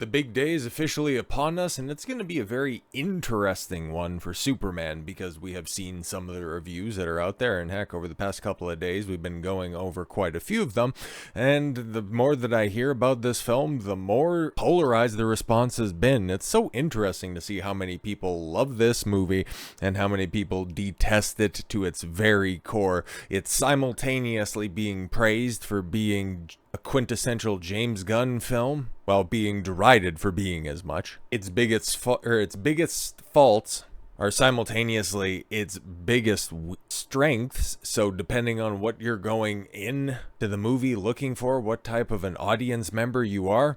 The big day is officially upon us, and it's going to be a very interesting one for Superman because we have seen some of the reviews that are out there, and heck, over the past couple of days, we've been going over quite a few of them, and the more that I hear about this film, the more polarized the response has been. It's so interesting to see how many people love this movie and how many people detest it to its very core. It's simultaneously being praised for being a quintessential James Gunn film, while being derided for being as much. Its biggest faults are simultaneously its biggest strengths. So depending on what you're going in to the movie looking for, what type of an audience member you are,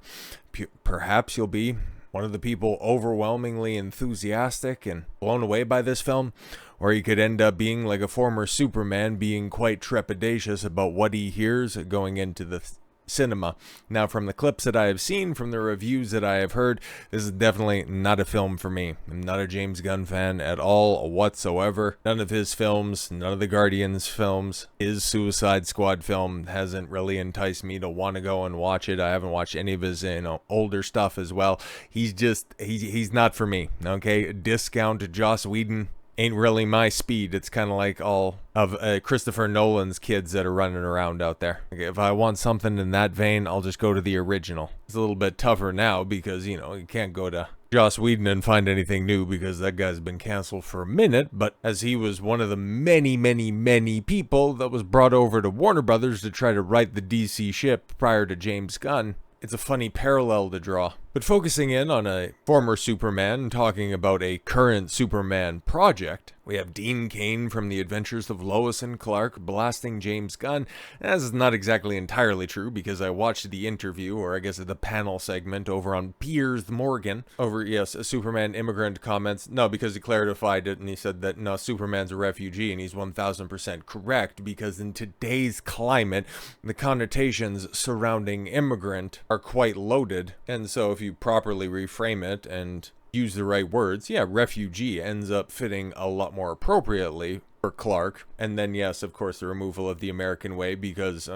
perhaps you'll be one of the people overwhelmingly enthusiastic and blown away by this film, or you could end up being like a former Superman, being quite trepidatious about what he hears going into the cinema. Now, from the clips that I have seen, from the reviews that I have heard, this is definitely not a film for me. I'm not a James Gunn fan at all whatsoever. None of his films, none of the Guardians films, his Suicide Squad film hasn't really enticed me to want to go and watch it. I haven't watched any of his older stuff as well. He's not for me. Okay, discount Joss Whedon ain't really my speed. It's kind of like all of Christopher Nolan's kids that are running around out there. Okay, if I want something in that vein, I'll just go to the original. It's a little bit tougher now because, you can't go to Joss Whedon and find anything new because that guy's been canceled for a minute, but as he was one of the many people that was brought over to Warner Brothers to try to right the DC ship prior to James Gunn, it's a funny parallel to draw. But focusing in on a former Superman and talking about a current Superman project, we have Dean Cain from The Adventures of Lois and Clark blasting James Gunn. That is not exactly entirely true because I watched the interview, or I guess the panel segment over on Piers Morgan, over, yes, Superman Immigrant comments. No, because he clarified it and he said that, no, Superman's a refugee, and he's 1000% correct because in today's climate, the connotations surrounding immigrant are quite loaded. And so if you properly reframe it and use the right words, yeah, refugee ends up fitting a lot more appropriately for Clark. And then, yes, of course, the removal of the American way because,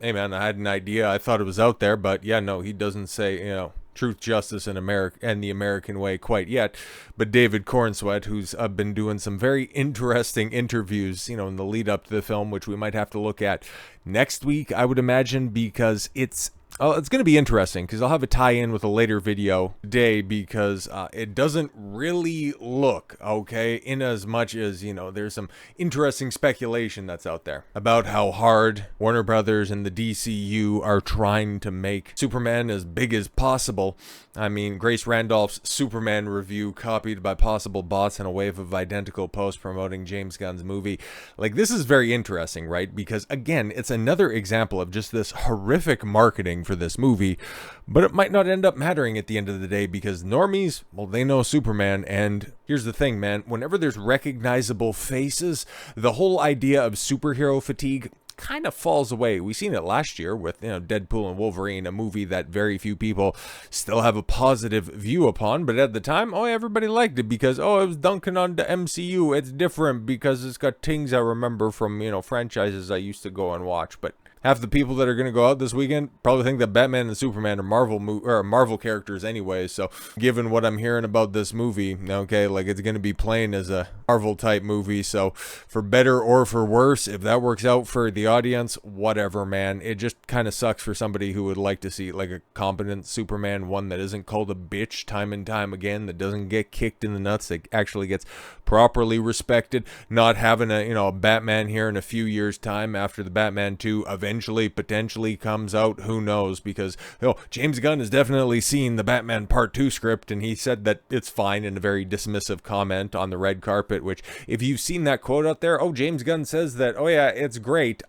hey man, I had an idea, I thought it was out there, but yeah, no, he doesn't say, truth, justice, and the American way quite yet. But David Corenswet, who's been doing some very interesting interviews, in the lead up to the film, which we might have to look at next week, I would imagine, because it's going to be interesting because I'll have a tie-in with a later video today because it doesn't really look, okay, in as much as, there's some interesting speculation that's out there about how hard Warner Brothers and the DCU are trying to make Superman as big as possible. I mean, Grace Randolph's Superman review copied by possible bots and a wave of identical posts promoting James Gunn's movie. Like, this is very interesting, right? Because, again, it's another example of just this horrific marketing for this movie, but it might not end up mattering at the end of the day because normies, well, they know Superman, and here's the thing, man, whenever there's recognizable faces, the whole idea of superhero fatigue kind of falls away. We seen it last year with Deadpool and Wolverine, a movie that very few people still have a positive view upon, but at the time, everybody liked it because it was dunking on the MCU. It's different because it's got things I remember from franchises I used to go and watch. But half the people that are going to go out this weekend probably think that Batman and Superman are Marvel characters anyway. So given what I'm hearing about this movie, okay, like it's going to be playing as a Marvel type movie. So for better or for worse, if that works out for the audience, whatever, man. It just kind of sucks for somebody who would like to see like a competent Superman, one that isn't called a bitch time and time again, that doesn't get kicked in the nuts, that actually gets properly respected, not having a Batman here in a few years time after the Batman 2 eventually potentially comes out. Who knows? Because James Gunn has definitely seen the Batman Part 2 script, and he said that it's fine in a very dismissive comment on the red carpet, which if you've seen that quote out there, James Gunn says that, yeah, it's great.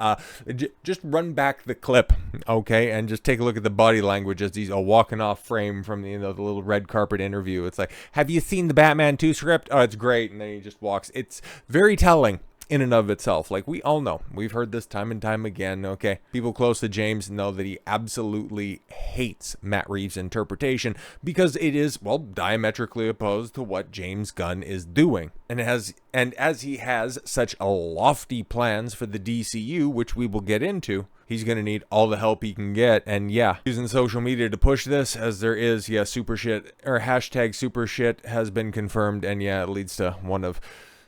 Just run back the clip, okay, and just take a look at the body language as he's walking off frame from the little red carpet interview. It's like, have you seen the Batman 2 script? Oh, it's great. And then he just walks. It's very telling. in and of itself. Like, we all know, we've heard this time and time again, okay? People close to James know that he absolutely hates Matt Reeves' interpretation because it is, well, diametrically opposed to what James Gunn is doing. And as he has such lofty plans for the DCU, which we will get into, he's going to need all the help he can get. And yeah, using social media to push this, as there is, yeah, super shit, or hashtag super shit has been confirmed. And yeah, it leads to one of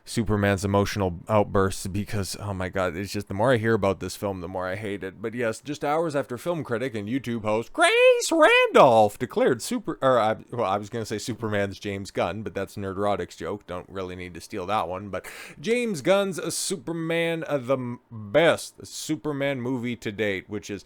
Superman's emotional outbursts because, oh my god, it's just, the more I hear about this film, the more I hate it. But yes, just hours after film critic and YouTube host Grace Randolph declared I was going to say Superman's James Gunn, but that's Nerdrotic's joke. Don't really need to steal that one. But James Gunn's Superman, the best Superman movie to date, which is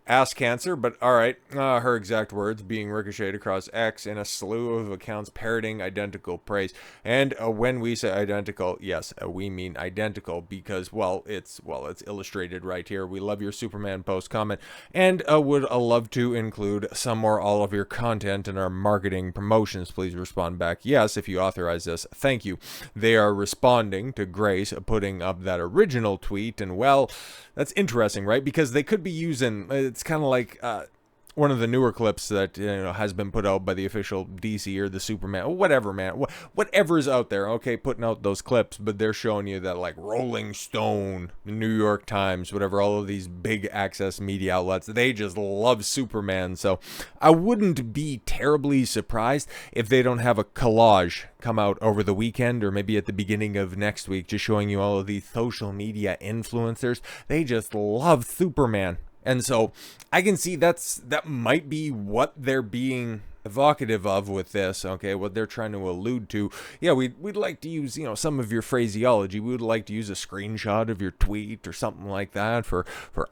ass cancer, but alright, her exact words being ricocheted across X in a slew of accounts parroting identical praise. And when we say identical, yes, we mean identical because, well, it's illustrated right here. We love your Superman post comment and would love to include some or all of your content in our marketing promotions. Please respond back yes if you authorize this. Thank you. They are responding to Grace putting up that original tweet, and well, that's interesting, right? Because they could be using, it's kind of like one of the newer clips that has been put out by the official DC or the Superman, whatever, man, whatever's out there, okay, putting out those clips, but they're showing you that, like, Rolling Stone, the New York Times, whatever, all of these big access media outlets, they just love Superman. So I wouldn't be terribly surprised if they don't have a collage come out over the weekend or maybe at the beginning of next week, just showing you all of these social media influencers. They just love Superman. And so I can see that might be what they're being evocative of with this, okay, what they're trying to allude to. Yeah, we'd like to use, some of your phraseology. We would like to use a screenshot of your tweet or something like that for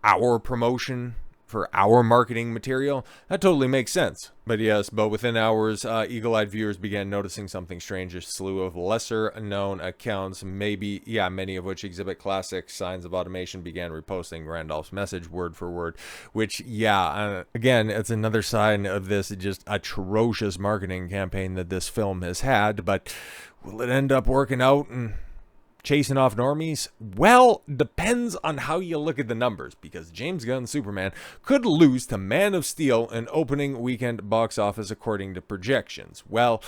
our promotion, for our marketing material. That totally makes sense. But yes, within hours, eagle-eyed viewers began noticing something strange. A slew of lesser-known accounts, many of which exhibit classic signs of automation, began reposting Randolph's message word for word, which, again, it's another sign of this just atrocious marketing campaign that this film has had. But will it end up working out and chasing off normies? Well, depends on how you look at the numbers, because James Gunn Superman could lose to Man of Steel in opening weekend box office according to projections. Well,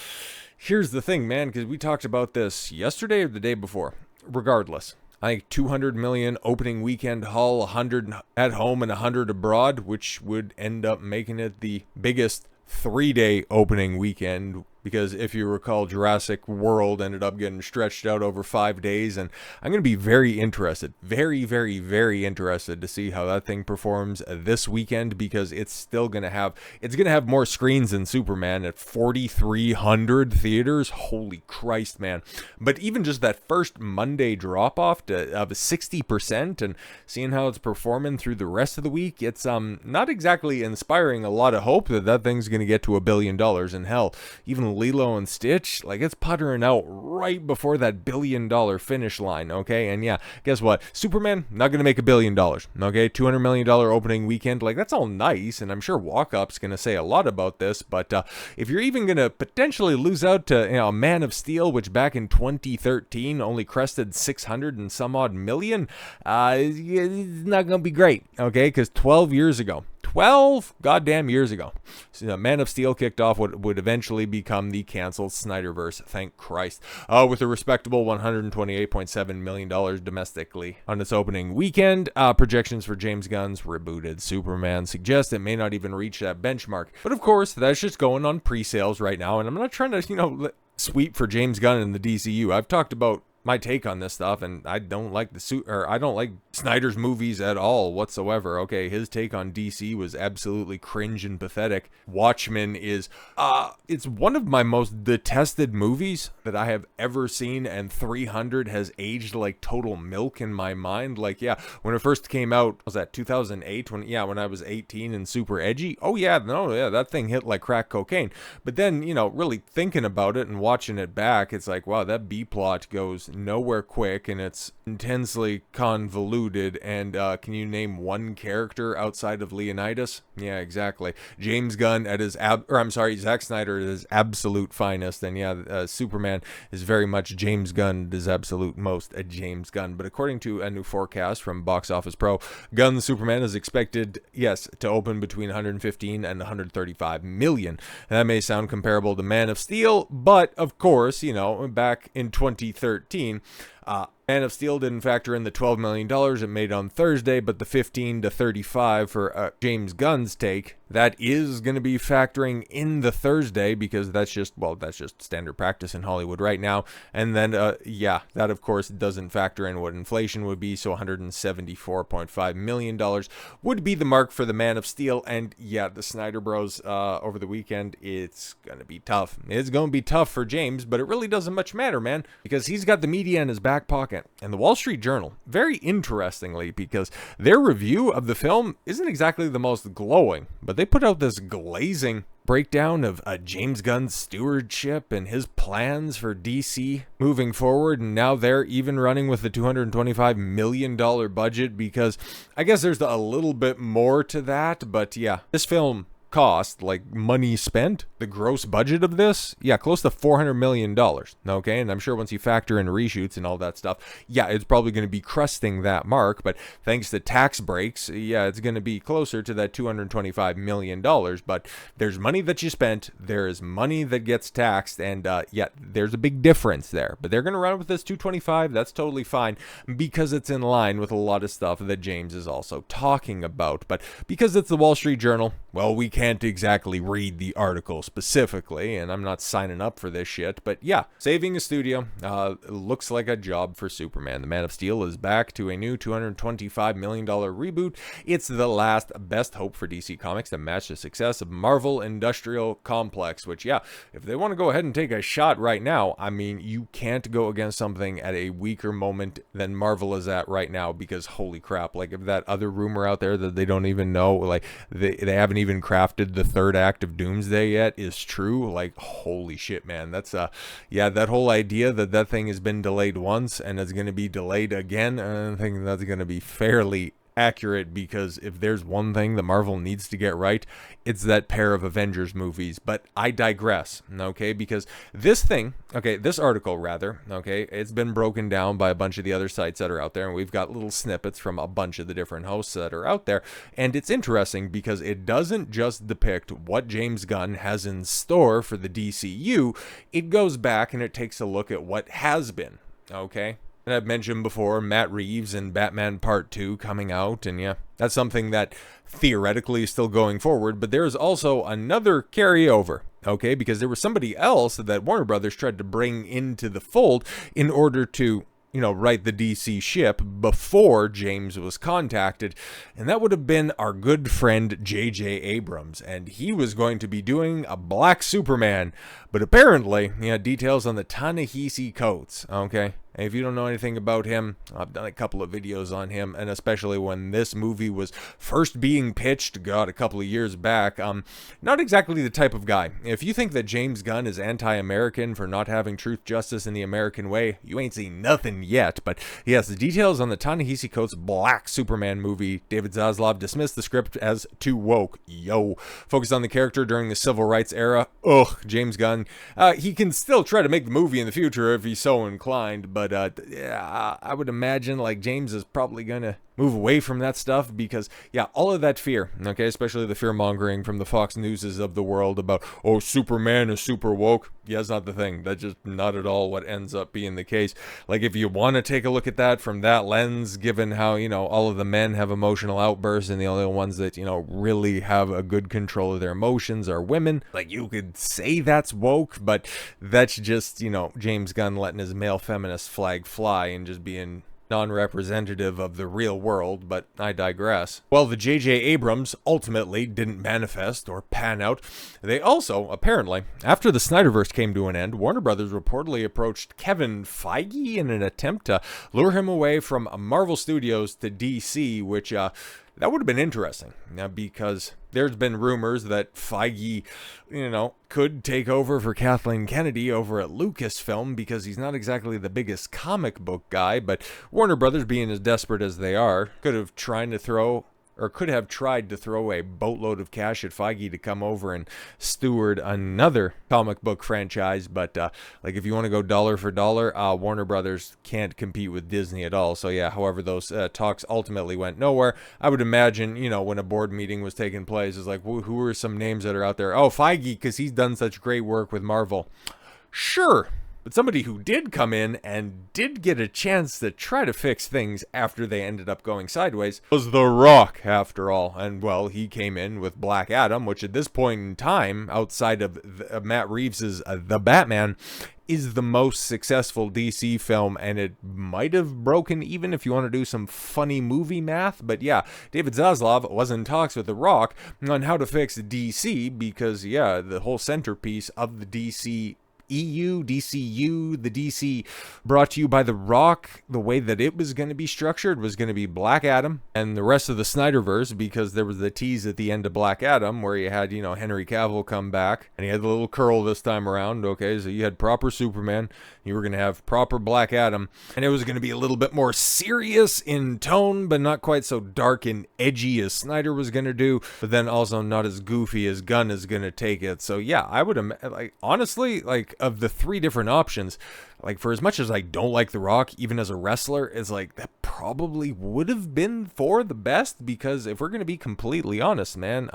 here's the thing, man, because we talked about this yesterday or the day before. Regardless, I think 200 million opening weekend haul, 100 at home and 100 abroad, which would end up making it the biggest 3-day opening weekend, because if you recall, Jurassic World ended up getting stretched out over 5 days, and I'm going to be very interested, very, very, very interested to see how that thing performs this weekend, because it's going to have more screens than Superman at 4,300 theaters. Holy Christ, man. But even just that first Monday drop-off of 60% and seeing how it's performing through the rest of the week, it's not exactly inspiring a lot of hope that thing's going to get to $1 billion. And hell, even Lilo and Stitch, like, it's puttering out right before that $1 billion finish line, okay? And yeah, guess what? Superman, not going to make $1 billion, okay? $200 million opening weekend, like, that's all nice, and I'm sure Walk Up's going to say a lot about this, but if you're even going to potentially lose out to, Man of Steel, which back in 2013 only crested 600 and some odd million, it's not going to be great, okay? Because 12 goddamn years ago, Man of Steel kicked off what would eventually become the canceled Snyderverse, thank Christ, with a respectable $128.7 million domestically on its opening weekend. Projections for James Gunn's rebooted Superman suggest it may not even reach that benchmark. But of course, that's just going on pre-sales right now, and I'm not trying to, sweep for James Gunn and the DCU. I've talked about my take on this stuff, and I don't like I don't like Snyder's movies at all whatsoever. Okay, his take on DC was absolutely cringe and pathetic. Watchmen is it's one of my most detested movies that I have ever seen, and 300 has aged like total milk in my mind. Like, yeah, when it first came out, was that 2008 when I was 18 and super edgy? Oh yeah, that thing hit like crack cocaine. But then, really thinking about it and watching it back, it's like, wow, that B plot goes nowhere quick, and it's intensely convoluted. And can you name one character outside of Leonidas? Yeah, exactly. James Gunn at his Zack Snyder at his absolute finest. And yeah, Superman is very much James Gunn at his absolute most a James Gunn. But according to a new forecast from Box Office Pro, Gunn's Superman is expected, yes, to open between 115 and 135 million. And that may sound comparable to Man of Steel, but of course, you know, back in 2013, Man of Steel didn't factor in the $12 million it made on Thursday, but the 15 to 35 for James Gunn's take, that is going to be factoring in the Thursday, because that's just standard practice in Hollywood right now. And then, yeah, that of course doesn't factor in what inflation would be, so $174.5 million would be the mark for the Man of Steel. And yeah, the Snyder Bros over the weekend, it's going to be tough. It's going to be tough for James, but it really doesn't much matter, man, because he's got the media in his back pocket. And the Wall Street Journal, very interestingly, because their review of the film isn't exactly the most glowing, but they put out this glazing breakdown of James Gunn's stewardship and his plans for DC moving forward. And now they're even running with the $225 million budget, because I guess there's a little bit more to that. But yeah, this film cost, like money spent, the gross budget of this, yeah, close to $400 million. Okay, and I'm sure once you factor in reshoots and all that stuff, yeah, it's probably going to be cresting that mark. But thanks to tax breaks, yeah, it's going to be closer to that $225 million. But there's money that you spent, there is money that gets taxed, and yeah, there's a big difference there. But they're going to run with this 225. That's totally fine, because it's in line with a lot of stuff that James is also talking about. But because it's the Wall Street Journal, well, we can't exactly read the article specifically, and I'm not signing up for this shit. But yeah, saving a studio looks like a job for Superman. The Man of Steel is back to a new $225 million reboot. It's the last best hope for DC Comics to match the success of Marvel Industrial Complex, which, yeah, if they want to go ahead and take a shot right now, I mean, you can't go against something at a weaker moment than Marvel is at right now, because holy crap, like, if that other rumor out there that they don't even know, like, they haven't even crafted the third act of Doomsday yet is true, like, holy shit, man. That's yeah, that whole idea that thing has been delayed once and is going to be delayed again, I think that's going to be fairly accurate, because if there's one thing that Marvel needs to get right, it's that pair of Avengers movies. But I digress, okay, because this article rather, okay, it's been broken down by a bunch of the other sites that are out there, and we've got little snippets from a bunch of the different hosts that are out there. And it's interesting because it doesn't just depict what James Gunn has in store for the DCU, it goes back and it takes a look at what has been, okay? And I've mentioned before, Matt Reeves and Batman Part 2 coming out, and yeah, that's something that theoretically is still going forward, but there's also another carryover, okay, because there was somebody else that Warner Brothers tried to bring into the fold in order to, you know, right the DC ship before James was contacted, and that would have been our good friend J.J. Abrams, and he was going to be doing a Black Superman, but apparently, yeah, details on the Ta-Nehisi Coates, okay? And if you don't know anything about him, I've done a couple of videos on him, and especially when this movie was first being pitched, God, a couple of years back, not exactly the type of guy. If you think that James Gunn is anti-American for not having truth, justice, in the American way, you ain't seen nothing yet. But yes, the details on the Ta-Nehisi Coates Black Superman movie. David Zaslav dismissed the script as too woke. Yo. Focused on the character during the civil rights era. Ugh, James Gunn. He can still try to make the movie in the future if he's so inclined, but yeah, I would imagine like James is probably gonna move away from that stuff, because yeah, all of that fear, okay, especially the fear mongering from the Fox Newses of the world about, oh, Superman is super woke. Yeah, it's not the thing. That's just not at all what ends up being the case. Like, if you want to take a look at that from that lens, given how, you know, all of the men have emotional outbursts and the only ones that, you know, really have a good control of their emotions are women, like, you could say that's woke, but that's just, you know, James Gunn letting his male feminist flag fly and just being non-representative of the real world, but I digress. Well, the J.J. Abrams ultimately didn't manifest or pan out. They also, apparently, after the Snyderverse came to an end, Warner Brothers reportedly approached Kevin Feige in an attempt to lure him away from Marvel Studios to DC, which, That would have been interesting, because there's been rumors that Feige, could take over for Kathleen Kennedy over at Lucasfilm, because he's not exactly the biggest comic book guy, but Warner Brothers, being as desperate as they are, could have tried to throw a boatload of cash at Feige to come over and steward another comic book franchise. But if you want to go dollar for dollar, Warner Brothers can't compete with Disney at all. So yeah, however, those talks ultimately went nowhere. I would imagine, when a board meeting was taking place, is like, who are some names that are out there? Oh, Feige, because he's done such great work with Marvel. Sure. But somebody who did come in and did get a chance to try to fix things after they ended up going sideways was The Rock, after all. And, well, he came in with Black Adam, which at this point in time, outside of Matt Reeves' The Batman, is the most successful DC film, and it might have broken even if you want to do some funny movie math. But yeah, David Zaslav was in talks with The Rock on how to fix DC, because, yeah, the whole centerpiece of the DCEU, DCU, the DC brought to you by The Rock, the way that it was going to be structured was going to be Black Adam and the rest of the Snyderverse, because there was the tease at the end of Black Adam where you had, Henry Cavill come back, and he had the little curl this time around. Okay, so you had proper Superman, you were going to have proper Black Adam, and it was going to be a little bit more serious in tone, but not quite so dark and edgy as Snyder was going to do, but then also not as goofy as Gunn is going to take it. So yeah, I would honestly, of the three different options, for as much as I don't like The Rock, even as a wrestler, it's that probably would have been for the best, because if we're going to be completely honest, man,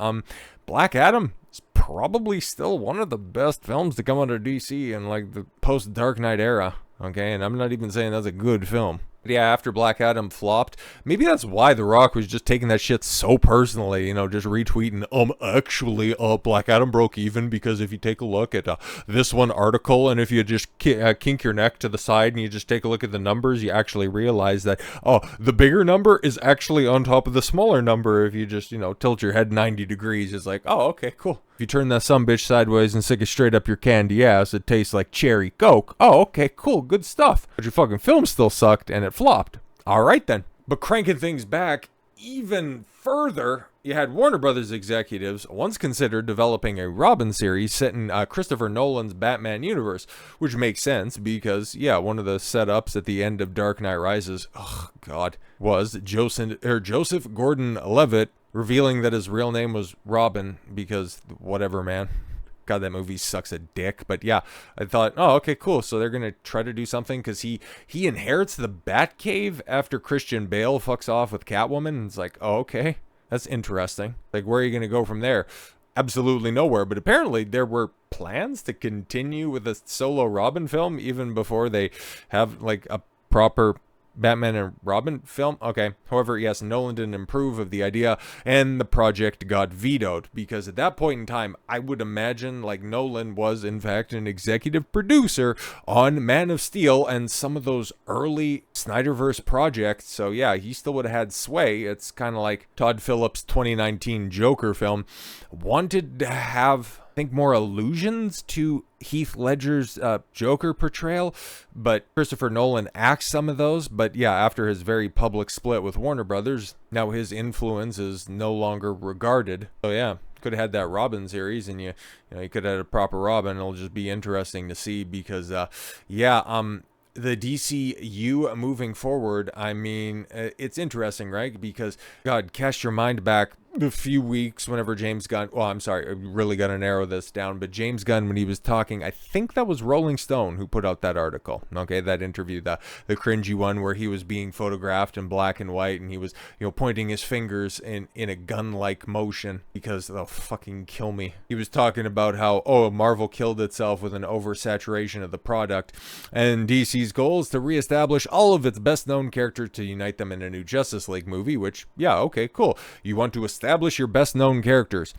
Black Adam is probably still one of the best films to come out of DC in the post-Dark Knight era, okay? And I'm not even saying that's a good film. But yeah, after Black Adam flopped, maybe that's why The Rock was just taking that shit so personally, just retweeting, actually, Black Adam broke even, because if you take a look at this one article, and if you just kink your neck to the side and you just take a look at the numbers, you actually realize that, the bigger number is actually on top of the smaller number. If you just, tilt your head 90 degrees, it's okay, cool. If you turn that sumbitch sideways and stick it straight up your candy ass, it tastes like cherry Coke. Oh, okay, cool, good stuff. But your fucking film still sucked and it flopped. All right then. But cranking things back even further, you had Warner Brothers executives once considered developing a Robin series set in Christopher Nolan's Batman universe, which makes sense because, yeah, one of the setups at the end of Dark Knight Rises, was Joseph Gordon-Levitt revealing that his real name was Robin, because whatever, man. God, that movie sucks a dick. But yeah, I thought, okay, cool. So they're going to try to do something, because he inherits the Batcave after Christian Bale fucks off with Catwoman. And it's okay, that's interesting. Where are you going to go from there? Absolutely nowhere. But apparently there were plans to continue with a solo Robin film even before they have a proper Batman and Robin film. Okay. However, yes, Nolan didn't approve of the idea, and the project got vetoed, because at that point in time, I would imagine Nolan was in fact an executive producer on Man of Steel and some of those early Snyderverse projects. So yeah, he still would have had sway. It's kind of like Todd Phillips' 2019 Joker film wanted to have, I think, more allusions to Heath Ledger's Joker portrayal, but Christopher Nolan axed some of those. But yeah, after his very public split with Warner Brothers, now his influence is no longer regarded. So yeah, could have had that Robin series, and you could have had a proper Robin. It'll just be interesting to see, because the DCU moving forward, I mean, it's interesting, right? Because, God, cast your mind back a few weeks whenever James Gunn, I'm sorry, I really got to narrow this down, but James Gunn, when he was talking, I think that was Rolling Stone who put out that article, okay, that interview, the cringy one where he was being photographed in black and white, and he was, pointing his fingers in a gun-like motion, because they'll fucking kill me. He was talking about how, Marvel killed itself with an oversaturation of the product, and DC's goal is to reestablish all of its best-known characters to unite them in a new Justice League movie, which, yeah, okay, cool. You want to establish your best-known characters.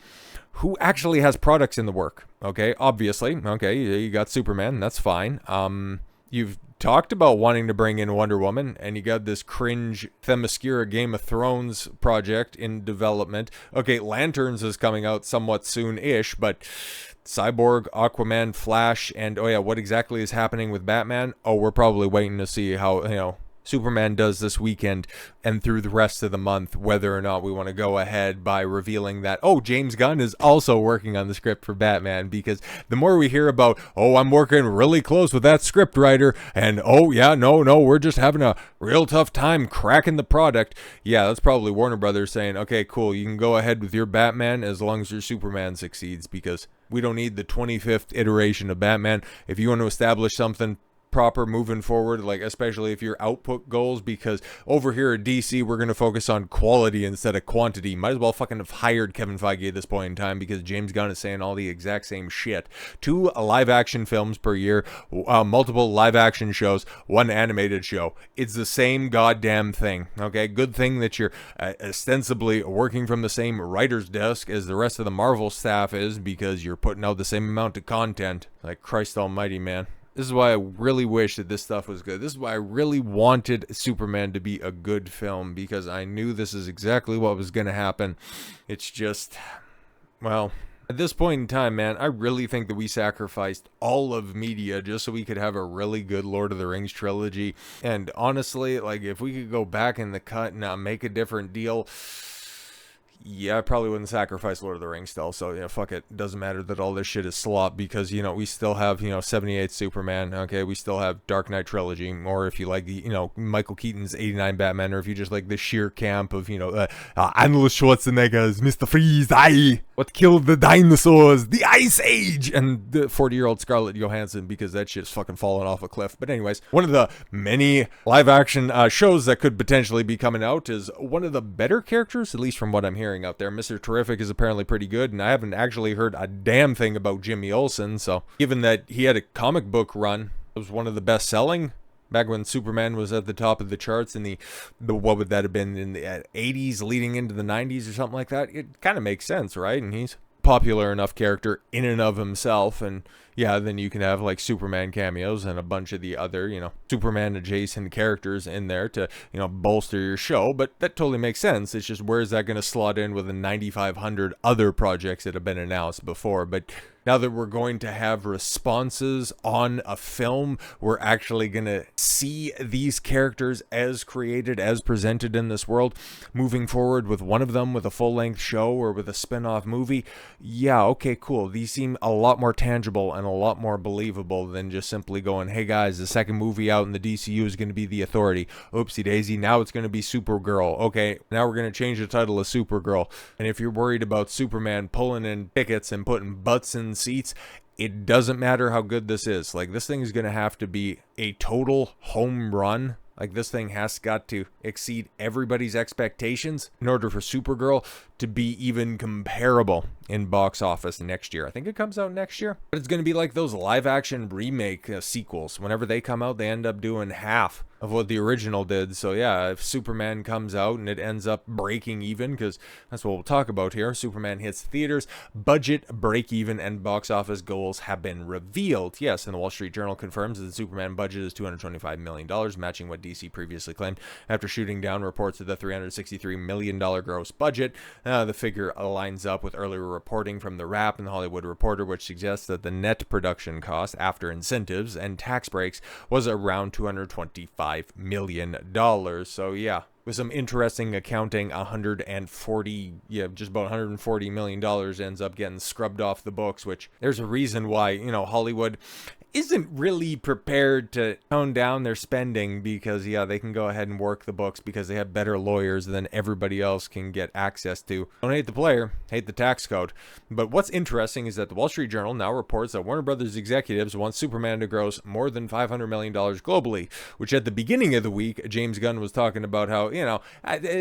Who actually has products in the work? Okay, obviously. Okay, you got Superman. That's fine. You've talked about wanting to bring in Wonder Woman, and you got this cringe Themyscira Game of Thrones project in development. Okay, Lanterns is coming out somewhat soon-ish, but Cyborg, Aquaman, Flash, and what exactly is happening with Batman? We're probably waiting to see how, Superman does this weekend and through the rest of the month, whether or not we want to go ahead by revealing that, oh, James Gunn is also working on the script for Batman, because the more we hear about, oh, I'm working really close with that script writer, and oh, yeah, no, we're just having a real tough time cracking the product. Yeah, that's probably Warner Brothers saying, okay, cool, you can go ahead with your Batman as long as your Superman succeeds, because we don't need the 25th iteration of Batman. If you want to establish something proper moving forward, like especially if your output goals, because over here at DC we're going to focus on quality instead of quantity. Might as well fucking have hired Kevin Feige at this point in time, because James Gunn is saying all the exact same shit. 2 live action films per year, multiple live action shows, 1 animated show. It's the same goddamn thing. Okay, good thing that you're ostensibly working from the same writer's desk as the rest of the Marvel staff is, because you're putting out the same amount of content. Like, Christ almighty, man. This is why I really wish that this stuff was good. This is why I really wanted Superman to be a good film, because I knew this is exactly what was going to happen. It's just, well, at this point in time, man, I really think that we sacrificed all of media just so we could have a really good Lord of the Rings trilogy. And honestly, like, if we could go back in the cut and make a different deal, yeah, I probably wouldn't sacrifice Lord of the Rings still. So, yeah, fuck it. Doesn't matter that all this shit is slop, because, you know, we still have, 78 Superman. Okay, we still have Dark Knight trilogy. Or if you like the, Michael Keaton's 89 Batman, or if you just like the sheer camp of, Arnold Schwarzenegger's Mr. Freeze, what killed the dinosaurs, the Ice Age, and the 40-year-old Scarlett Johansson, because that shit's fucking falling off a cliff. But anyways, one of the many live-action shows that could potentially be coming out is one of the better characters, at least from what I'm hearing out there. Mr. Terrific is apparently pretty good, and I haven't actually heard a damn thing about Jimmy Olsen, so given that he had a comic book run, it was one of the best-selling back when Superman was at the top of the charts in the what would that have been, in the 80s leading into the 90s or something like that. It kind of makes sense, right? And he's popular enough character in and of himself, and yeah, then you can have like Superman cameos and a bunch of the other, Superman adjacent characters in there to, bolster your show. But that totally makes sense. It's just, where is that going to slot in with the 9,500 other projects that have been announced before? But now that we're going to have responses on a film, we're actually going to see these characters as created, as presented in this world, moving forward with one of them with a full-length show or with a spin-off movie. Yeah, okay, cool. These seem a lot more tangible and a lot more believable than just simply going, hey guys, the second movie out in the DCU is going to be The Authority. Oopsie daisy, now it's going to be Supergirl. Okay, now we're going to change the title of Supergirl. And if you're worried about Superman pulling in tickets and putting butts in seats, it doesn't matter how good this is. Like, this thing is going to have to be a total home run. Like, this thing has got to exceed everybody's expectations in order for Supergirl to be even comparable in box office next year. I think it comes out next year. But it's going to be like those live-action remake sequels. Whenever they come out, they end up doing half of what the original did. So yeah, if Superman comes out and it ends up breaking even, because that's what we'll talk about here, Superman hits theaters, budget, break even, and box office goals have been revealed. Yes, and the Wall Street Journal confirms that the Superman budget is $225 million, matching what DC previously claimed after shooting down reports of the $363 million gross budget. The figure lines up with earlier reporting from The Wrap and The Hollywood Reporter, which suggests that the net production cost after incentives and tax breaks was around $225 million. So yeah, with some interesting accounting, just about $140 million ends up getting scrubbed off the books, which there's a reason why, Hollywood isn't really prepared to tone down their spending, because yeah, they can go ahead and work the books because they have better lawyers than everybody else can get access to. Don't hate the player, hate the tax code. But what's interesting is that the Wall Street Journal now reports that Warner Brothers executives want Superman to gross more than $500 million globally, which at the beginning of the week, James Gunn was talking about how,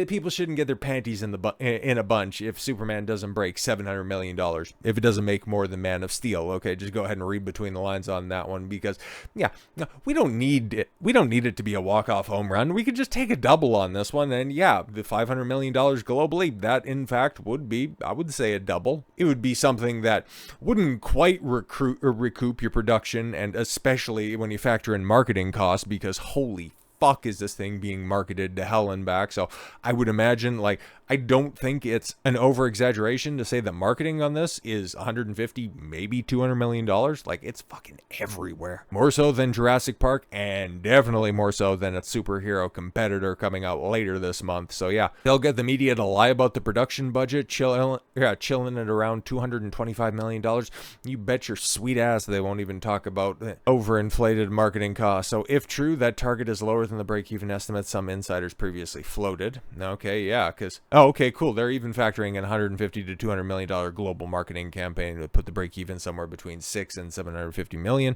people shouldn't get their panties in a bunch if Superman doesn't break $700 million, if it doesn't make more than Man of Steel. Okay, just go ahead and read between the lines on that one, because yeah, no, we don't need it to be a walk-off home run. We could just take a double on this one, and yeah, the $500 million globally, that in fact would be, I would say, a double. It would be something that wouldn't quite recoup your production, and especially when you factor in marketing costs, because holy fuck is this thing being marketed to hell and back. So I would imagine, like, I don't think it's an over-exaggeration to say that marketing on this is 150, maybe $200 million. Like, it's fucking everywhere. More so than Jurassic Park, and definitely more so than its superhero competitor coming out later this month. So yeah, they'll get the media to lie about the production budget, chilling at around $225 million. You bet your sweet ass they won't even talk about overinflated marketing costs. So if true, that target is lower than the break-even estimate some insiders previously floated. Okay, yeah, because, oh, okay, cool. They're even factoring in $150 to $200 million global marketing campaign to put the break-even somewhere between $6 and $750 million.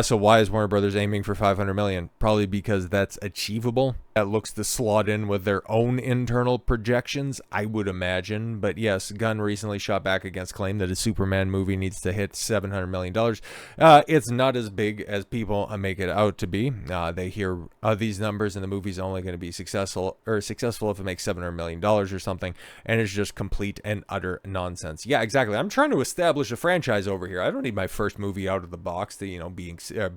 So why is Warner Brothers aiming for $500 million? Probably because that's achievable. That looks to slot in with their own internal projections, I would imagine. But yes, Gunn recently shot back against claim that a Superman movie needs to hit $700 million. It's not as big as people make it out to be. They hear these numbers and the movie's only going to be successful if it makes $700 million or something, and it's just complete and utter nonsense. Yeah, exactly. I'm trying to establish a franchise over here. I don't need my first movie out of the box to,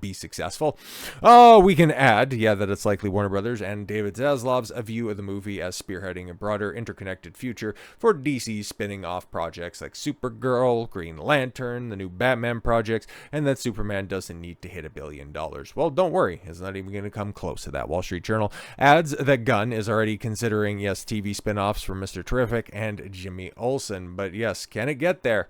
be successful. Oh, we can add, that it's likely Warner Brothers and David Zaslav's view of the movie as spearheading a broader interconnected future for DC spinning off projects like Supergirl, Green Lantern, the new Batman projects, and that Superman doesn't need to hit $1 billion. Well, don't worry, it's not even going to come close to that. Wall Street Journal adds that Gunn is already considering, TV spin-offs for Mr. Terrific and Jimmy Olsen, but yes, can it get there?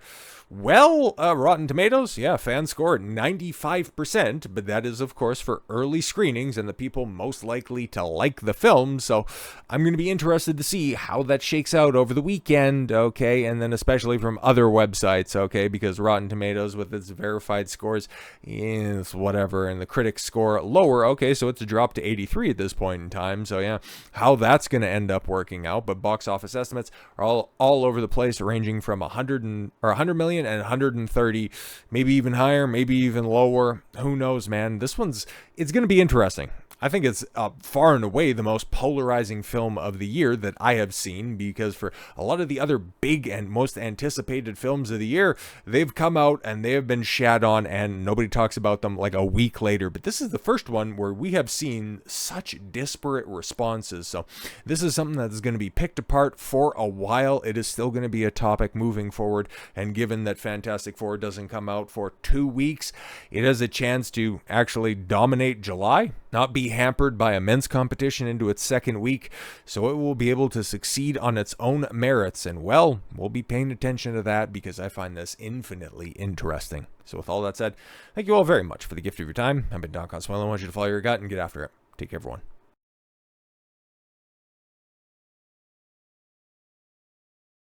Well, Rotten Tomatoes, fan score 95%, but that is, of course, for early screenings and the people most likely to like the film, so I'm going to be interested to see how that shakes out over the weekend, okay, and then especially from other websites, okay, because Rotten Tomatoes with its verified scores is whatever, and the critics score lower, okay, so it's dropped to 83 at this point in time, so how that's going to end up working out, but box office estimates are all over the place, ranging from 100 million and 130, maybe even higher, maybe even lower. Who knows, man? It's going to be interesting. I think it's far and away the most polarizing film of the year that I have seen, because for a lot of the other big and most anticipated films of the year, they've come out and they have been shat on and nobody talks about them like a week later. But this is the first one where we have seen such disparate responses. So this is something that is going to be picked apart for a while. It is still going to be a topic moving forward. And given that Fantastic Four doesn't come out for 2 weeks, it has a chance to actually dominate July, not be hampered by immense competition into its second week, so it will be able to succeed on its own merits, and well, we'll be paying attention to that because I find this infinitely interesting. So with all that said, thank you all very much for the gift of your time. I've been Don Consuelo. I want you to follow your gut and get after it. Take care, everyone.